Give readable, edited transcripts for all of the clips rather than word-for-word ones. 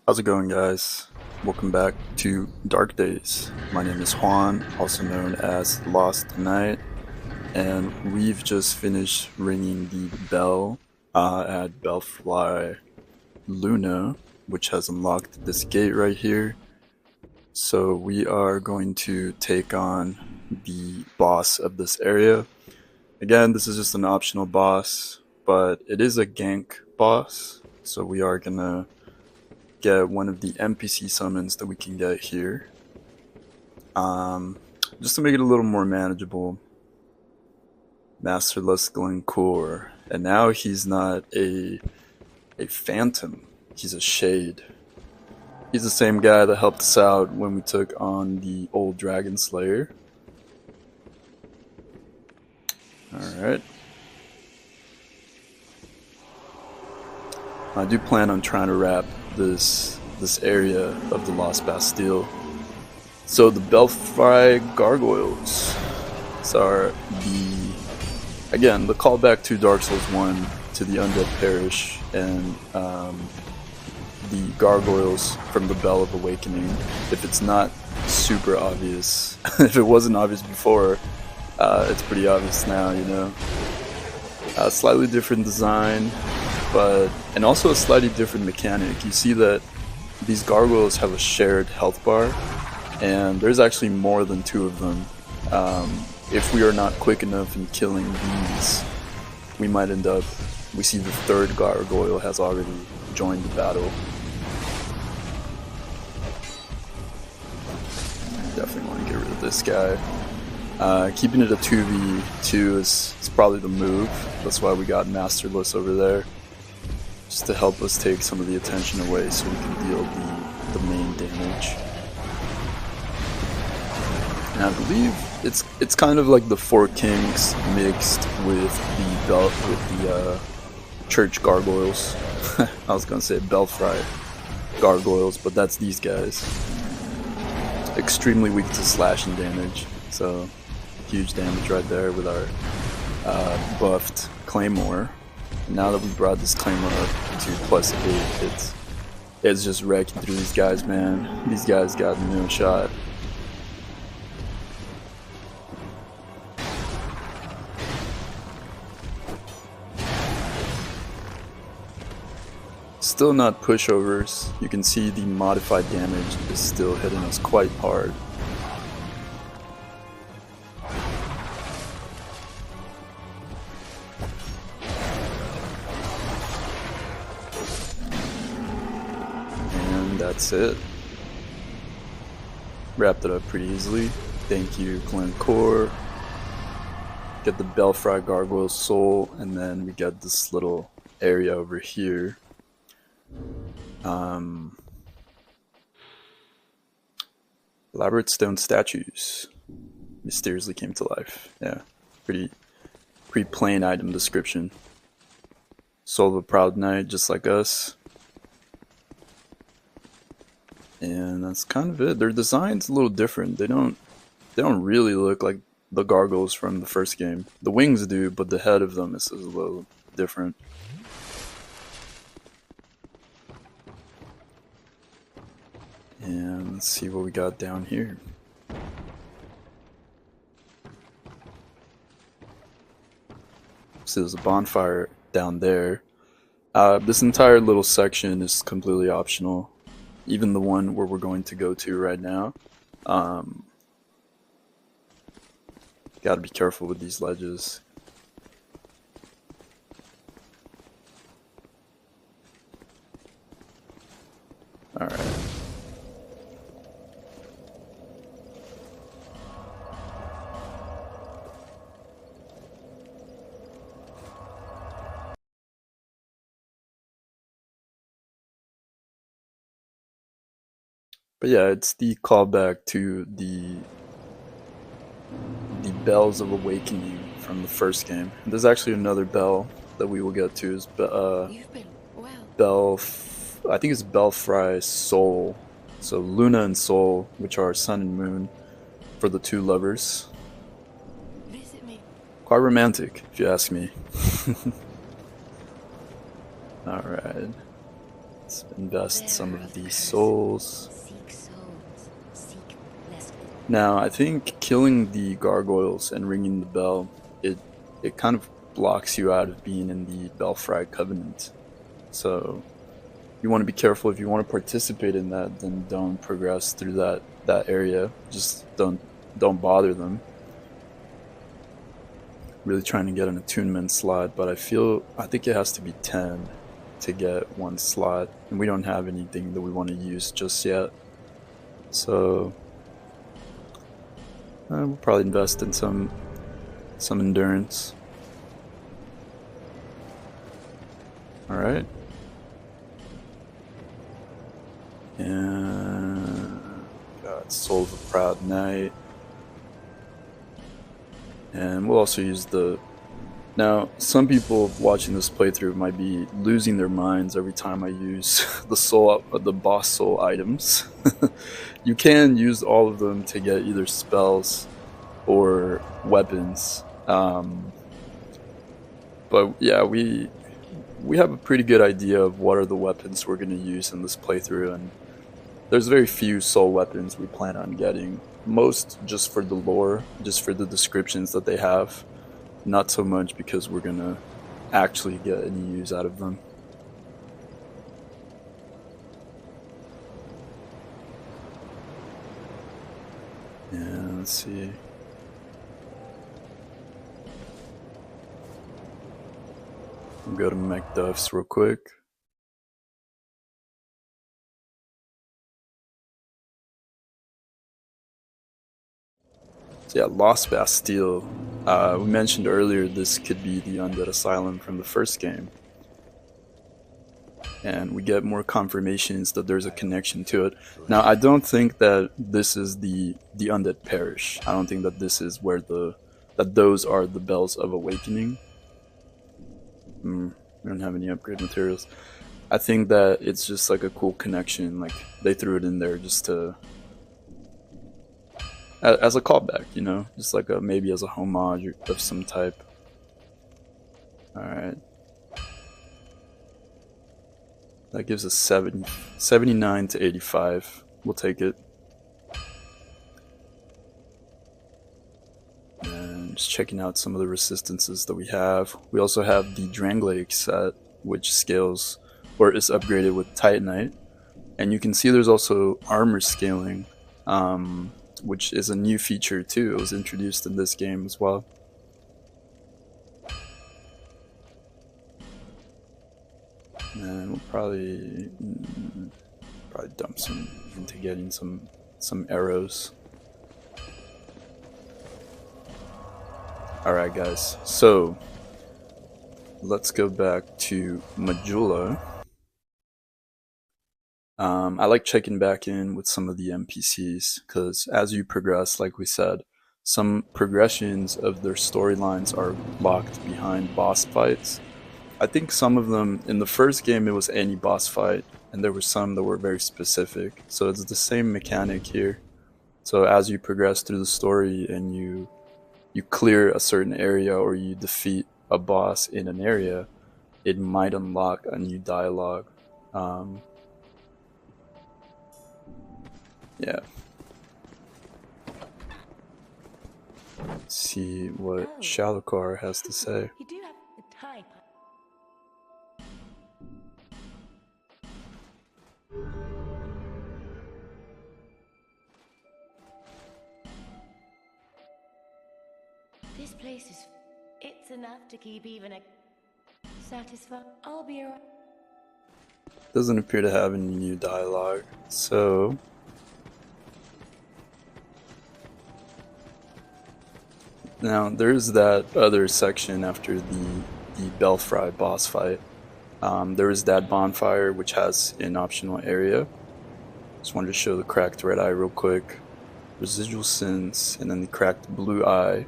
How's it going, guys? Welcome back to Dark Days. My name is Juan, also known as Lost Knight, and we've just finished ringing the bell at Belfry Luna, which has unlocked this gate right here. So we are going to take on the boss of this area. Again, this is just an optional boss, but it is a gank boss, so we are gonna get one of the NPC summons that we can get here. Just to make it a little more manageable. Masterless Glencore. And now he's not a phantom, he's a shade. He's the same guy that helped us out when we took on the old Dragon Slayer. Alright. I do plan on trying to wrap this area of the Lost Bastille. So the Belfry Gargoyles are the callback to Dark Souls 1 to the Undead Parish and the gargoyles from the Bell of Awakening. If it's not super obvious, if it wasn't obvious before, it's pretty obvious now, you know. Slightly different design, and also a slightly different mechanic. You see that these gargoyles have a shared health bar, and there's actually more than two of them. If we are not quick enough in killing these, we might end up. We see the third gargoyle has already joined the battle. Definitely want to get rid of this guy. Keeping it a 2v2 is probably the move. That's why we got Masterless over there, just to help us take some of the attention away so we can deal the main damage. And I believe it's kind of like the Four Kings mixed with the church gargoyles. I was gonna say Belfry gargoyles, but that's these guys. Extremely weak to slashing damage, so huge damage right there with our buffed Claymore. Now that we brought this Claymore up to +8, it's just wrecking through these guys, man. These guys got no shot. Still not pushovers. You can see the modified damage is still hitting us quite hard. And that's it. Wrapped it up pretty easily. Thank you, Glencore. Get the Belfry Gargoyle Soul, and then we get this little area over here. Elaborate stone statues mysteriously came to life. Yeah, pretty plain item description. Soul of a proud knight, just like us. And that's kind of it. Their design's a little different. They don't really look like the gargoyles from the first game. The wings do, but the head of them is a little different. And let's see what we got down here. So there's a bonfire down there. This entire little section is completely optional. Even the one where we're going to go to right now. Gotta be careful with these ledges. Alright. But yeah, it's the callback to the Bells of Awakening from the first game. And there's actually another bell that we will get to. Is I think it's Belfry Soul. So Luna and Soul, which are sun and moon for the two lovers. Visit me. Quite romantic, if you ask me. Alright. Let's Let's invest some of these souls. Now, I think killing the gargoyles and ringing the bell, it kind of blocks you out of being in the Belfry Covenant. So you want to be careful. If you want to participate in that, then don't progress through that area. Just don't bother them. Really trying to get an attunement slot, but I think it has to be 10 to get one slot, and we don't have anything that we want to use just yet. So we'll probably invest in some endurance. All right. And got Soul of a Proud Knight. And we'll also use the... Now, some people watching this playthrough might be losing their minds every time I use the boss soul items. You can use all of them to get either spells or weapons. But yeah, we have a pretty good idea of what are the weapons we're going to use in this playthrough, and there's very few soul weapons we plan on getting. Most just for the lore, just for the descriptions that they have. Not so much because we're going to actually get any use out of them. Yeah, let's see. We'll go to Macduff's real quick. So yeah, Lost Bastille. We mentioned earlier this could be the Undead Asylum from the first game. And we get more confirmations that there's a connection to it. Now, I don't think that this is the Undead Parish. I don't think that this is where those are the Bells of Awakening. We don't have any upgrade materials. I think that it's just like a cool connection. Like they threw it in there just to, as a callback, you know, just like maybe as a homage of some type. All right. That gives us 79 to 85. We'll take it. And just checking out some of the resistances that we have. We also have the Dranglaic set, which scales or is upgraded with Titanite. And you can see there's also armor scaling, which is a new feature too. It was introduced in this game as well. And we'll probably dump some into getting some arrows. Alright guys, so let's go back to Majula. I like checking back in with some of the NPCs because as you progress, like we said, some progressions of their storylines are locked behind boss fights. I think some of them, in the first game it was any boss fight, and there were some that were very specific. So it's the same mechanic here. So as you progress through the story and you clear a certain area or you defeat a boss in an area, it might unlock a new dialogue. Yeah. Let's see what Shalukar has to say. You do have the time. This place is... it's enough to keep even a... satisfied. I'll be around. Doesn't appear to have any new dialogue, so... Now, there's that other section after the Belfry boss fight. There is that bonfire, which has an optional area. Just wanted to show the cracked red eye real quick. Residual sins, and then the cracked blue eye,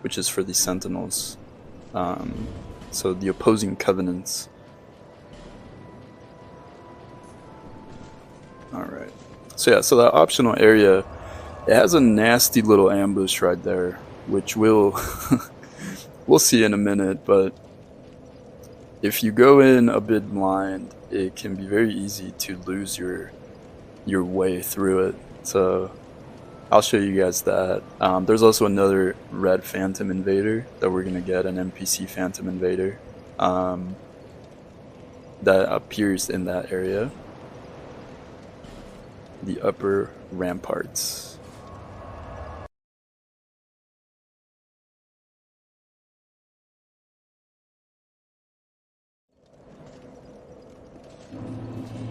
which is for the sentinels. So the opposing covenants. Alright. So yeah, so that optional area, it has a nasty little ambush right there, which we'll see in a minute, but if you go in a bit blind, it can be very easy to lose your way through it. So I'll show you guys that. There's also another red Phantom Invader that we're gonna get, an NPC Phantom Invader that appears in that area. The upper ramparts.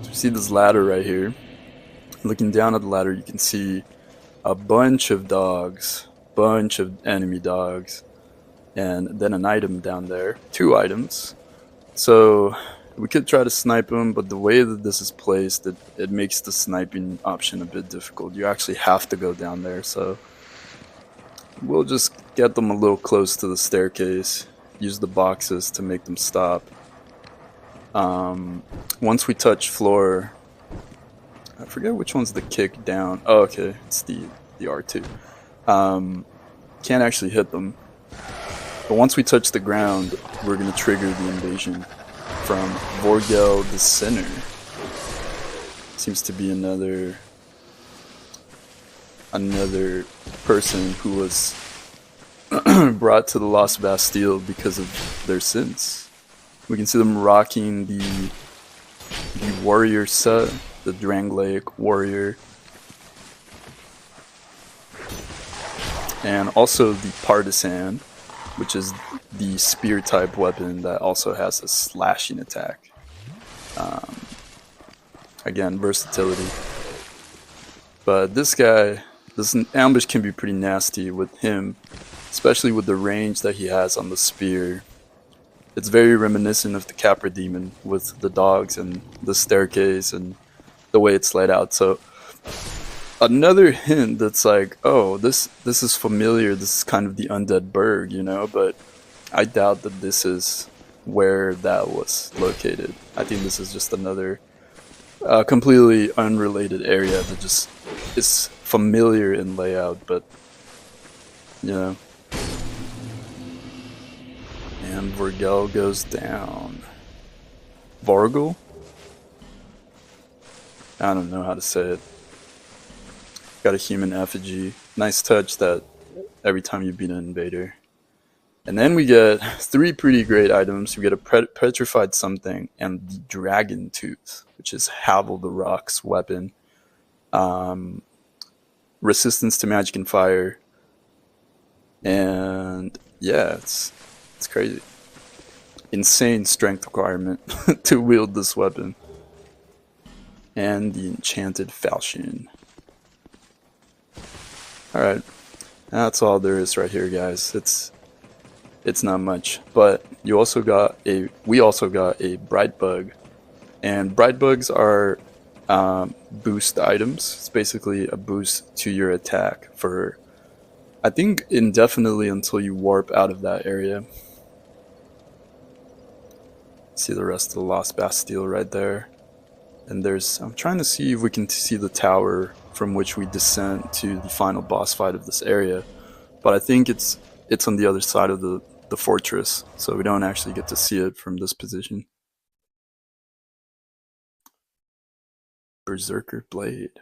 So you see this ladder right here. Looking down at the ladder, you can see a bunch of dogs, bunch of enemy dogs, and then an item down there. 2 items. So we could try to snipe them, but the way that this is placed, it makes the sniping option a bit difficult. You actually have to go down there, so we'll just get them a little close to the staircase, use the boxes to make them stop. Once we touch floor, I forget which one's the kick down. Oh, okay, it's the R2. Can't actually hit them. But once we touch the ground, we're going to trigger the invasion from Vorgel the Sinner. Seems to be another person who was brought to the Lost Bastille because of their sins. We can see them rocking the warrior set, the Dranglaic warrior, and also the partisan, which is the spear type weapon that also has a slashing attack. Again, versatility. But this guy, this ambush can be pretty nasty with him, especially with the range that he has on the spear. It's very reminiscent of the Capra Demon with the dogs and the staircase and the way it's laid out. So another hint that's like, oh, this is familiar. This is kind of the Undead Burg, you know, but I doubt that this is where that was located. I think this is just another completely unrelated area that just is familiar in layout, but you know. And Vorgel goes down. Vorgel? I don't know how to say it. Got a human effigy. Nice touch that every time you beat an invader. And then we get 3 pretty great items. We get a petrified something and the dragon tooth, which is Havel the Rock's weapon. Resistance to magic and fire. And yeah, it's crazy. Insane strength requirement to wield this weapon. And the enchanted falchion. Alright, that's all there is right here, guys. It's not much, but we also got a bright bug, and bright bugs are boost items. It's basically a boost to your attack for, I think, indefinitely until you warp out of that area. See the rest of the Lost Bastille right there. And I'm trying to see if we can see the tower from which we descend to the final boss fight of this area. But I think it's on the other side of the fortress, so we don't actually get to see it from this position. Berserker Blade.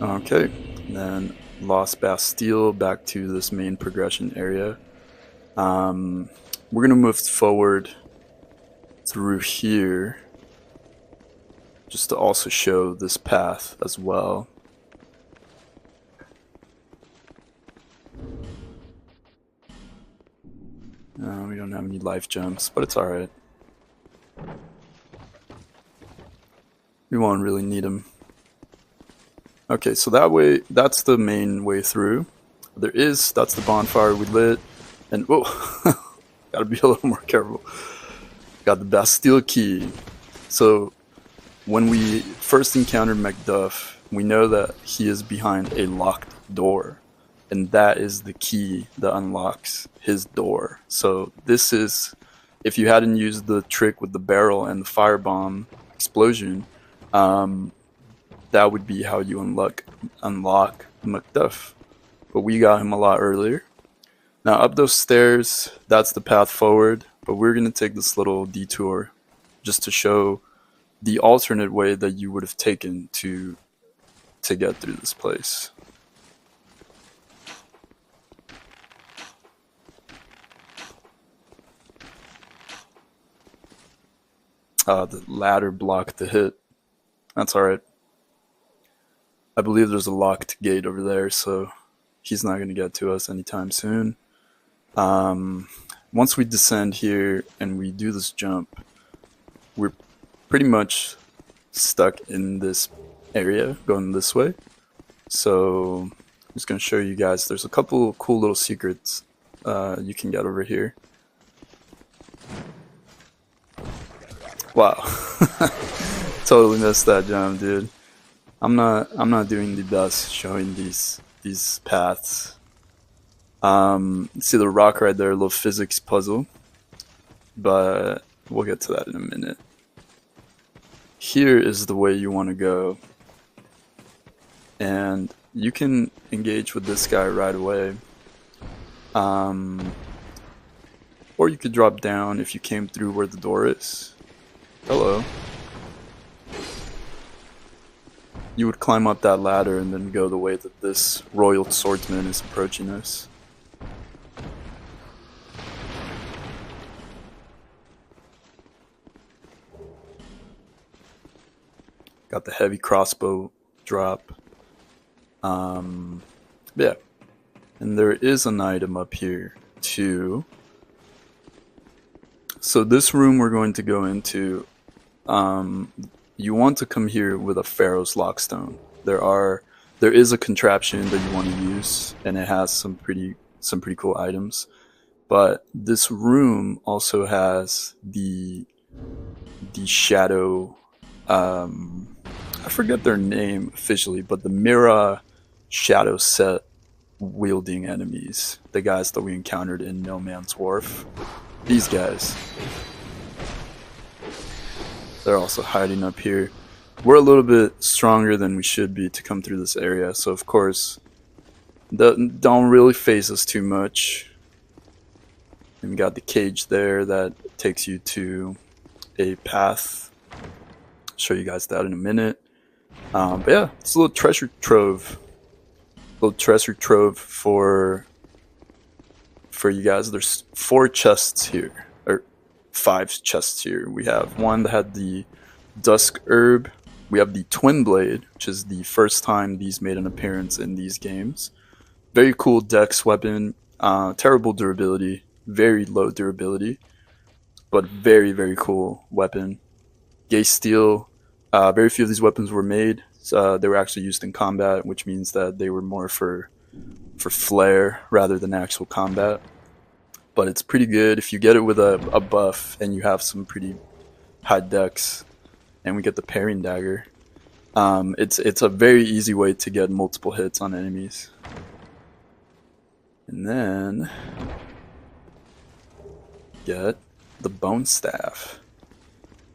Okay, then Lost Bastille back to this main progression area. We're gonna move forward through here just to also show this path as well. We don't have any life jumps, but it's alright. We won't really need them. Okay, so that's the main way through. That's the bonfire we lit, and whoa, gotta be a little more careful. Got the Bastille key. So when we first encountered Macduff, we know that he is behind a locked door, and that is the key that unlocks his door. So this is, if you hadn't used the trick with the barrel and the firebomb explosion, that would be how you unlock Macduff. But we got him a lot earlier. Now up those stairs, that's the path forward, but we're going to take this little detour just to show the alternate way that you would have taken to get through this place. The ladder blocked the hit. That's alright. I believe there's a locked gate over there, so he's not going to get to us anytime soon. Once we descend here and we do this jump, we're pretty much stuck in this area going this way. So I'm just going to show you guys. There's a couple cool little secrets you can get over here. Wow. Totally missed that jump, dude. I'm not doing the best showing these paths. See the rock right there, a little physics puzzle, but we'll get to that in a minute. Here is the way you want to go, and you can engage with this guy right away, or you could drop down if you came through where the door is. Hello. You would climb up that ladder and then go the way that this royal swordsman is approaching us. Got the heavy crossbow drop. Yeah. And there is an item up here too. So this room we're going to go into, you want to come here with a Pharaoh's Lockstone. There is a contraption that you want to use, and it has some pretty cool items. But this room also has the shadow, I forget their name officially, but the Mira shadow set wielding enemies, the guys that we encountered in No Man's Wharf. These guys. They're also hiding up here. We're a little bit stronger than we should be to come through this area, so of course, don't really phase us too much. And we got the cage there that takes you to a path. I'll show you guys that in a minute. But yeah, it's a little treasure trove. For you guys. There's 4 chests here. 5 chests here. We have one that had the Dusk Herb. We have the Twin Blade, which is the first time these made an appearance in these games. Very cool dex weapon. Terrible durability. Very low durability. But very, very cool weapon. Gay Steel. Very few of these weapons were made. They were actually used in combat, which means that they were more for flair rather than actual combat. But it's pretty good if you get it with a buff and you have some pretty high dex. And we get the parrying dagger. It's a very easy way to get multiple hits on enemies. And then get the bone staff.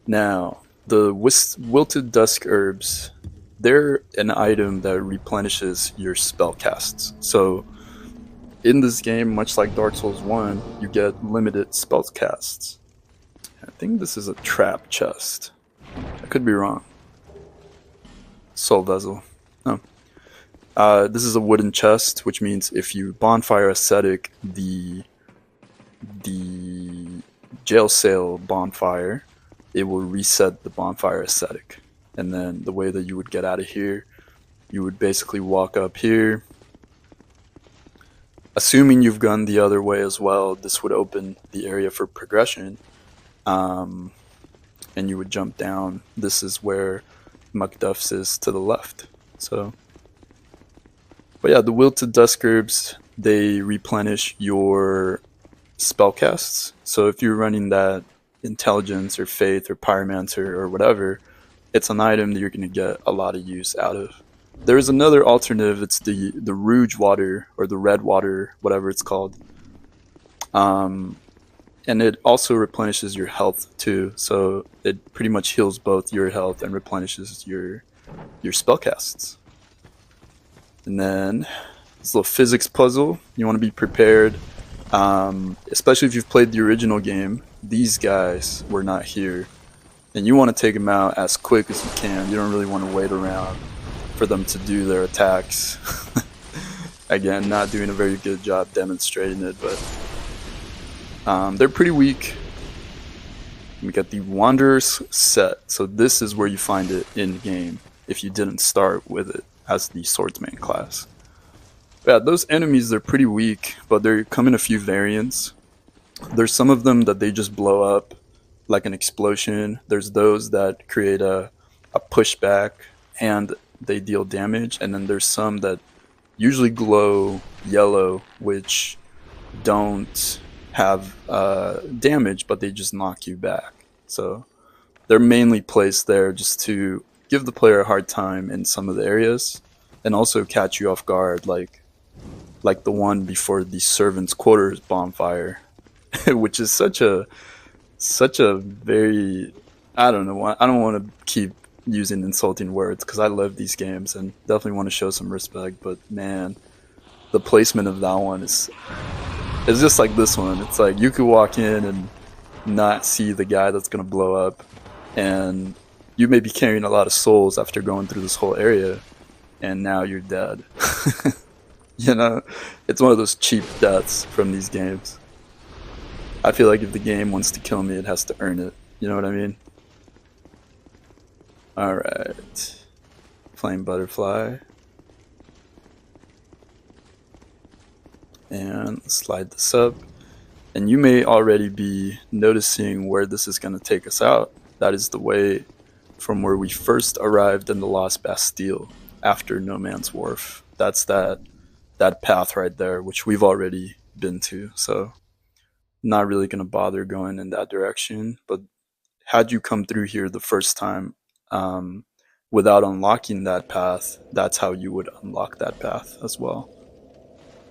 Now, the wilted dusk herbs, they're an item that replenishes your spell casts. So in this game, much like Dark Souls 1, you get limited spell casts. I think this is a trap chest. I could be wrong. Soul Vessel. No. This is a wooden chest, which means if you bonfire ascetic the jail cell bonfire, it will reset the bonfire ascetic. And then the way that you would get out of here, you would basically walk up here. Assuming you've gone the other way as well, this would open the area for progression. And you would jump down. This is where Macduff's is to the left. So, but yeah, the wilted dusk herbs, they replenish your spellcasts. So if you're running that intelligence or faith or pyromancer or whatever, it's an item that you're going to get a lot of use out of. There is another alternative. It's the rouge water or the red water, whatever it's called. And it also replenishes your health too. So it pretty much heals both your health and replenishes your spellcasts. And then this little physics puzzle. You want to be prepared Especially if you've played the original game, these guys were not here. And you want to take them out as quick as you can. You don't really want to wait around for them to do their attacks. Again, not doing a very good job demonstrating it, but they're pretty weak. We got the Wanderer's set. So this is where you find it in game if you didn't start with it as the Swordsman class. Yeah, those enemies, they're pretty weak, but they come in a few variants. There's some of them that they just blow up like an explosion. There's those that create a pushback and they deal damage. And then there's some that usually glow yellow, which don't have damage, but they just knock you back. So they're mainly placed there just to give the player a hard time in some of the areas and also catch you off guard, like the one before the servants' quarters bonfire, which is such a very, I don't know, I don't want to keep using insulting words because I love these games and definitely want to show some respect, but man, the placement of that one is just like this one. It's like you could walk in and not see the guy that's gonna blow up, and you may be carrying a lot of souls after going through this whole area, and now you're dead. You know, it's one of those cheap deaths from these games. I feel like if the game wants to kill me, it has to earn it. You know what I mean? Alright. Flame Butterfly. And slide this up. And you may already be noticing where this is going to take us out. That is the way from where we first arrived in the Lost Bastille after No Man's Wharf. That's that path right there, which we've already been to. So not really going to bother going in that direction. But had you come through here the first time without unlocking that path, that's how you would unlock that path as well.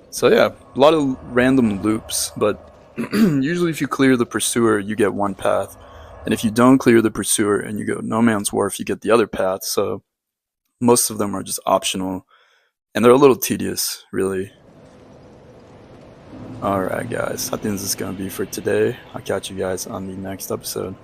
So yeah, a lot of random loops, but usually if you clear the Pursuer, you get one path. And if you don't clear the Pursuer and you go No Man's Wharf, you get the other path. So most of them are just optional. And they're a little tedious, really. Alright guys, I think this is going to be for today. I'll catch you guys on the next episode.